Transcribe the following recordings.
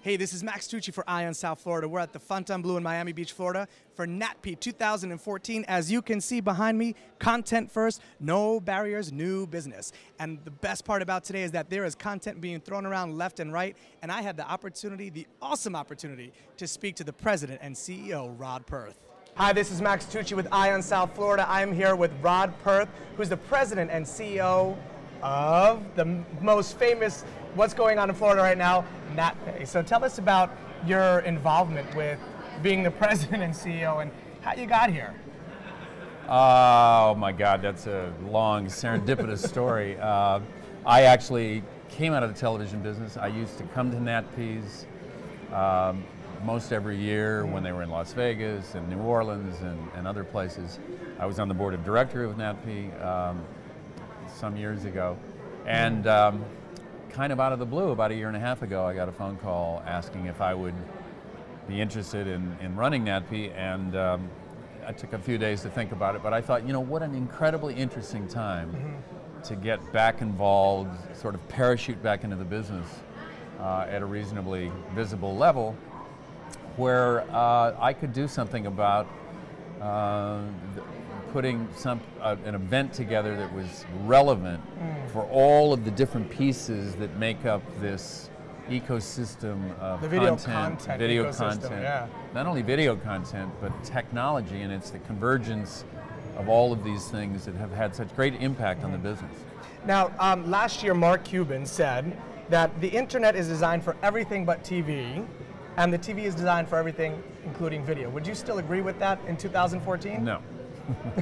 Hey, this is Max Tucci for Ion South Florida. We're at the Fontainebleau in Miami Beach, Florida for NATPE 2014. As you can see behind me, content first, no barriers, new business. And the best part about today is that there is content being thrown around left and right, and I had the opportunity, the awesome opportunity, to speak to the president and CEO, Rod Perth. Hi, this is Max Tucci with Ion South Florida. I'm here with Rod Perth, who's the president and CEO of the most famous, what's going on in Florida right now, NATPE. So tell us about your involvement with being the president and CEO and how you got here. Oh my God, that's a long, serendipitous story. I actually came out of the television business. I used to come to NATPEs most every year when they were in Las Vegas and New Orleans and other places. I was on the board of directors of NATPE some years ago. And kind of out of the blue, about a year and a half ago, I got a phone call asking if I would be interested in running NATPE, and I took a few days to think about it, but I thought, you know, what an incredibly interesting time to get back involved, sort of parachute back into the business at a reasonably visible level, where I could do something about putting an event together that was relevant for all of the different pieces that make up this ecosystem of the video content. Yeah. Not only video content, but technology, and it's the convergence of all of these things that have had such great impact on the business. Now, last year Mark Cuban said that the internet is designed for everything but TV, and the TV is designed for everything, including video. Would you still agree with that in 2014? No.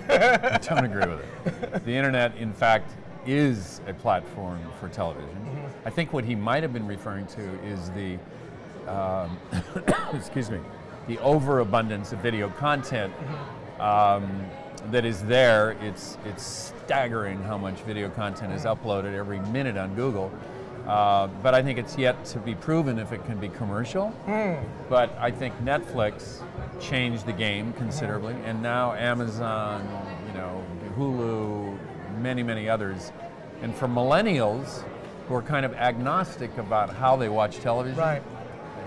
I don't agree with it. The internet, in fact, is a platform for television. I think what he might have been referring to is the, excuse me, the overabundance of video content that is there. It's staggering how much video content is uploaded every minute on Google. But I think it's yet to be proven if it can be commercial. But I think Netflix changed the game considerably, and now Amazon, you know, Hulu, many others. And for millennials who are kind of agnostic about how they watch television, right.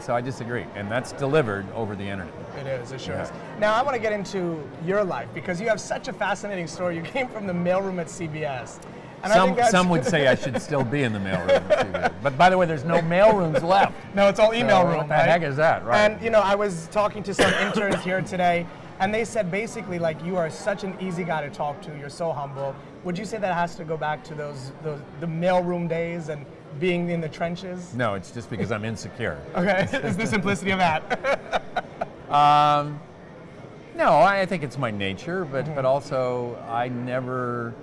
So I disagree, and that's delivered over the internet. It is, it sure is. Now I want to get into your life, because you have such a fascinating story. You came from the mailroom at CBS. And some would say I should still be in the mailroom. But by the way, there's no mailrooms left. No, it's all email room, what the heck is that, right? And you know, I was talking to some interns here today, and they said basically, like, you are such an easy guy to talk to. You're so humble. Would you say that has to go back to the mailroom days and being in the trenches? No, it's just because I'm insecure. Okay, it's the simplicity of that. No, I think it's my nature, but also I never.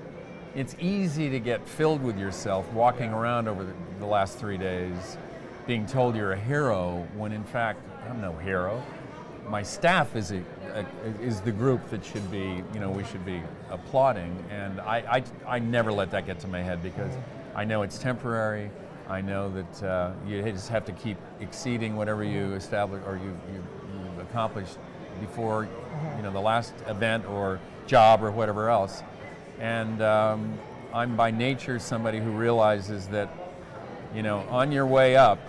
It's easy to get filled with yourself walking around over the last 3 days being told you're a hero when in fact I'm no hero. My staff is the group that should be, you know, we should be applauding, and I never let that get to my head, because I know it's temporary. I know that you just have to keep exceeding whatever you establish or you've accomplished before, you know, the last event or job or whatever else. And I'm by nature somebody who realizes that, you know, on your way up,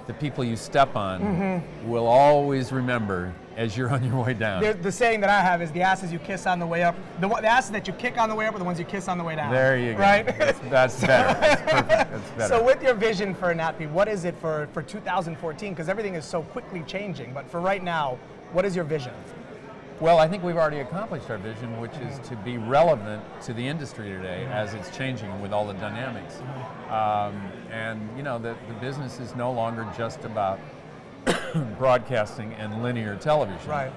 the people you step on will always remember as you're on your way down. The saying that I have is the asses you kiss on the way up, the asses that you kick on the way up are the ones you kiss on the way down. There you go. Right? That's better. That's perfect. That's better. So with your vision for NATPE, what is it for 2014? Because everything is so quickly changing, but for right now, what is your vision? Well, I think we've already accomplished our vision, which is to be relevant to the industry today as it's changing with all the dynamics. And you know, the business is no longer just about broadcasting and linear television, right,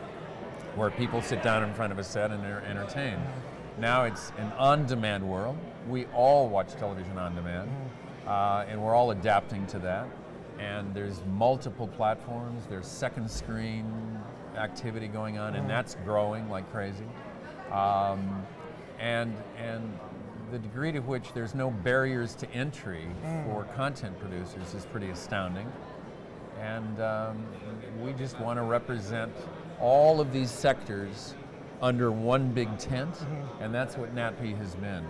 where people sit down in front of a set and they're entertained. Now it's an on-demand world. We all watch television on demand, and we're all adapting to that. And there's multiple platforms. There's second screen activity going on, and that's growing like crazy. And the degree to which there's no barriers to entry for content producers is pretty astounding. And we just want to represent all of these sectors under one big tent, and that's what NATPE has been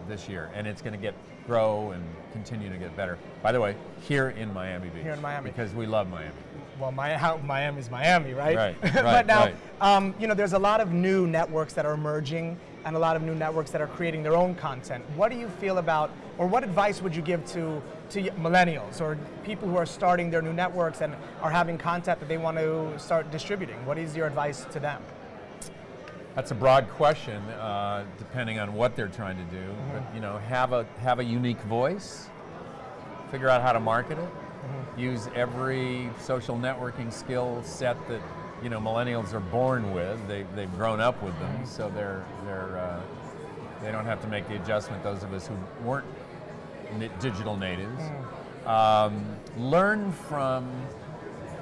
this year, and it's going to grow and continue to get better. By the way, here in Miami Beach. Here in Miami. Because we love Miami. Well, Miami's Miami, right? Right, But now, right. you know, there's a lot of new networks that are emerging and a lot of new networks that are creating their own content. What do you feel about, or what advice would you give to millennials or people who are starting their new networks and are having content that they want to start distributing? What is your advice to them? That's a broad question, depending on what they're trying to do. But you know, have a unique voice. Figure out how to market it. Use every social networking skill set that millennials are born with. They've grown up with them, so they don't have to make the adjustment. Those of us who weren't digital natives. Learn from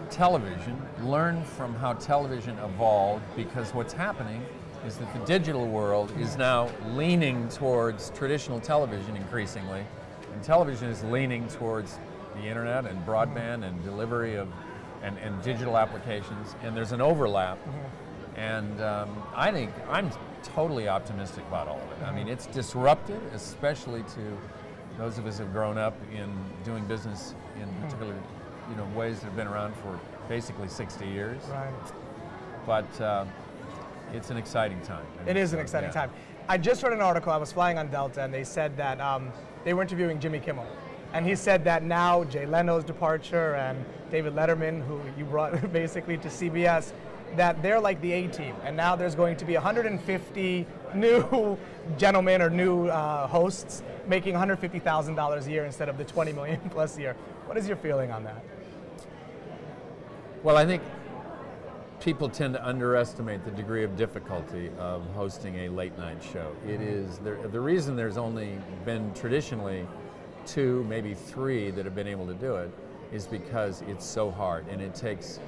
television. Learn from how television evolved, because what's happening is that the digital world is now leaning towards traditional television increasingly, and television is leaning towards the internet and broadband and delivery of and digital applications, and there's an overlap. And I think I'm totally optimistic about all of it. I mean, it's disruptive, especially to those of us who have grown up in doing business in particular ways that have been around for basically 60 years. Right. But it's an exciting time. It is an exciting time. I just read an article, I was flying on Delta, and they said that they were interviewing Jimmy Kimmel. And he said that now Jay Leno's departure and David Letterman, who you brought basically to CBS, that they're like the A-team. And now there's going to be 150 new gentlemen or new hosts making $150,000 a year instead of the $20 million plus a year. What is your feeling on that? Well, I think people tend to underestimate the degree of difficulty of hosting a late night show. It is, the reason there's only been traditionally 2, maybe 3 that have been able to do it is because it's so hard, and it takes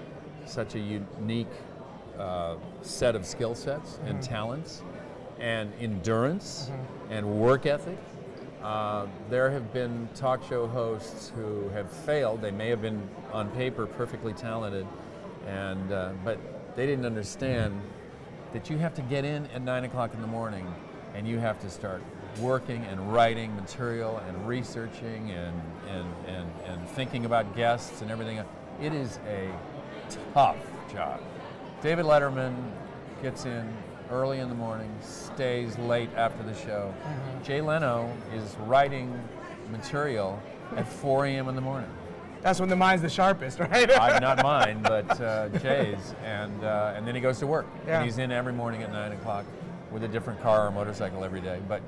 such a unique set of skill sets and talents and endurance and work ethic. There have been talk show hosts who have failed. They may have been on paper perfectly talented, and but they didn't understand that you have to get in at 9 o'clock in the morning and you have to start working and writing material and researching and thinking about guests and everything. It is a tough job. David Letterman gets in early in the morning, stays late after the show. Jay Leno is writing material at 4 a.m. in the morning. That's when the mind's the sharpest, right? Not mine, but Jay's, and then he goes to work. Yeah. And he's in every morning at 9 o'clock with a different car or motorcycle every day. But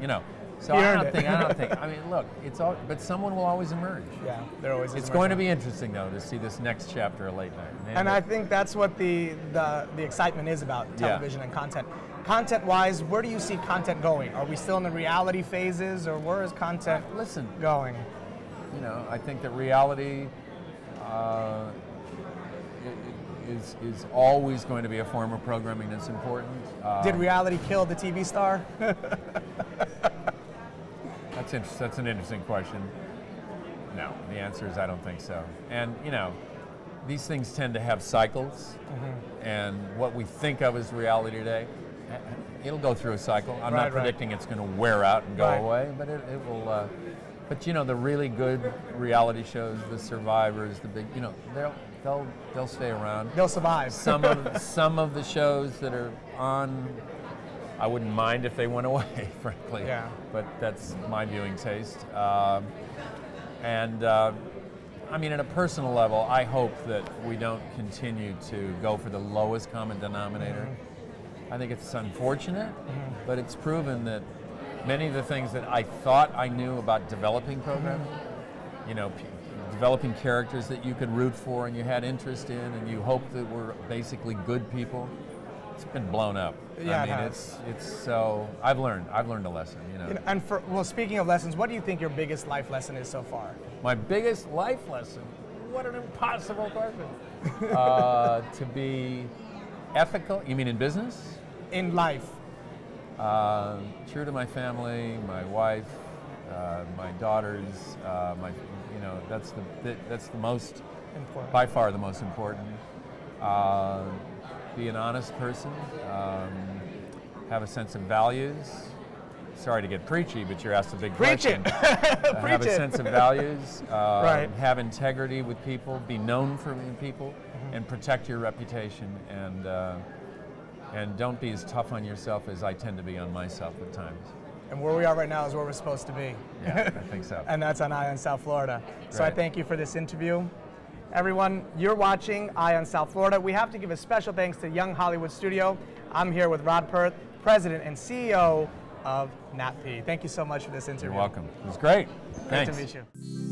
so He I earned don't think. I mean, look, it's all. But someone will always emerge. Yeah, there always is. It's going to be interesting though to see this next chapter of late night. And I think that's what the excitement is about television and content. Content-wise, where do you see content going? Are we still in the reality phases, or where is content going? I think that reality is always going to be a form of programming that's important. Did reality kill the TV star? That's an interesting question. No, the answer is I don't think so. And these things tend to have cycles, and what we think of as reality today, it'll go through a cycle. I'm not predicting it's going to wear out and go away, but it will. But the really good reality shows, the Survivors, the big, they'll stay around. They'll survive. Some of the shows that are on, I wouldn't mind if they went away, frankly. Yeah. But that's my viewing taste. I mean, at a personal level, I hope that we don't continue to go for the lowest common denominator. I think it's unfortunate, but it's proven that many of the things that I thought I knew about developing programming, developing characters that you could root for and you had interest in and you hoped that were basically good people, it's been blown up. Yeah, I mean, it's so I've learned a lesson. And speaking of lessons, what do you think your biggest life lesson is so far? My biggest life lesson? What an impossible question. To be ethical. You mean in business? In life. True to my family, my wife, my daughters. That's the most important. By far the most important. Be an honest person. have a sense of values. Sorry to get preachy, but you're asked a big Preach question. it. Have a sense of values, Right. have integrity with people, be known for people, and protect your reputation, and don't be as tough on yourself as I tend to be on myself at times. And where we are right now is where we're supposed to be. Yeah, I think so. And that's on Eye on South Florida. So I Right. thank you for this interview. Everyone, you're watching Eye on South Florida. We have to give a special thanks to Young Hollywood Studio. I'm here with Rod Perth, President and CEO of NATPE. Thank you so much for this interview. You're welcome. It was great. Great Thanks. to meet you.